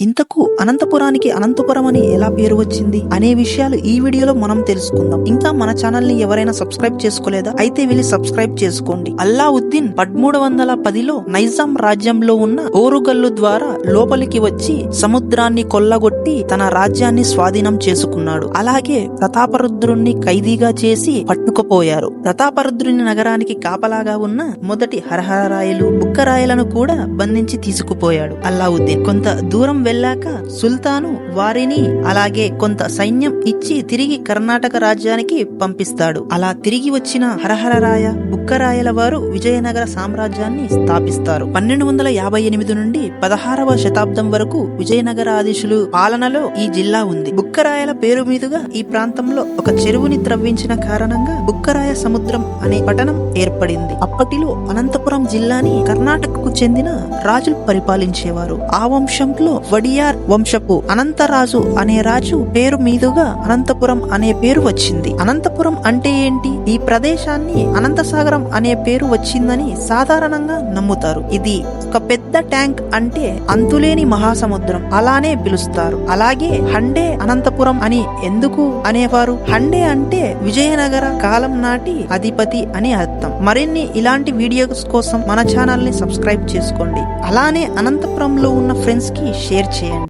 ఇంతకు అనంతపురానికి అనంతపురం అని ఎలా పేరు వచ్చింది అనే విషయాలు ఈ వీడియోలో మనం తెలుసుకుందాం. ఇంకా మన ఛానల్ ని ఎవరైనా సబ్స్క్రైబ్ చేసుకోలేదా? అయితే వెళ్ళి సబ్స్క్రైబ్ చేసుకోండి. అల్లావుద్దీన్ 1310లో నైజాం రాజ్యంలో ఉన్న ఓరుగల్లు ద్వారా లోపలికి వచ్చి సముద్రాన్ని కొల్లగొట్టి తన రాజ్యాన్ని స్వాధీనం చేసుకున్నాడు. అలాగే ప్రతాపరుద్రుణ్ణి ఖైదీగా చేసి పట్టుకుపోయారు. ప్రతాపరుద్రుని నగరానికి కాపలాగా ఉన్న మొదటి హరహరరాయలు, బుక్కరాయలను కూడా బంధించి తీసుకుపోయాడు అల్లావుద్దీన్. కొంత దూరం వెళ్ళాక సుల్తాను వారిని అలాగే కొంత సైన్యం ఇచ్చి తిరిగి కర్ణాటక రాజ్యానికి పంపిస్తాడు. అలా తిరిగి వచ్చిన హరహరరాయ, బుక్కరాయల వారు విజయనగర సామ్రాజ్యాన్ని స్థాపిస్తారు. 1258 నుండి 16వ శతాబ్దం వరకు విజయనగరాధీశులు పాలనలో ఈ జిల్లా ఉంది. బుక్కరాయల పేరు మీదుగా ఈ ప్రాంతంలో ఒక చెరువుని త్రవ్వించిన కారణంగా బుక్కరాయ సముద్రం అనే పట్టణం ఏర్పడింది. అప్పటిలో అనంతపురం జిల్లాని కర్ణాటకకు చెందిన రాజులు పరిపాలించేవారు. ఆ వంశంలో వడియార్ వంశపు అనంతరాజు అనే రాజు పేరు మీదుగా అనంతపురం అనే పేరు వచ్చింది. అనంతపురం అంటే ఏంటి? ఈ ప్రదేశాన్ని అనంతసాగరం అనే పేరు వచ్చిందని సాధారణంగా నమ్ముతారు. ఇది ఒక పెద్ద ట్యాంక్ అంటే అంతులేని మహాసముద్రం అలానే పిలుస్తారు. అలాగే హండే అనంతపురం అని ఎందుకు అనేవారు? హండే అంటే విజయనగర కాలం నాటి అధిపతి అని అర్థం. మరిన్ని ఇలాంటి వీడియోస్ కోసం మన ఛానల్ ని సబ్స్క్రైబ్ చేసుకోండి. అలానే అనంతపురంలో ఉన్న ఫ్రెండ్స్ కి షేర్ చేయండి.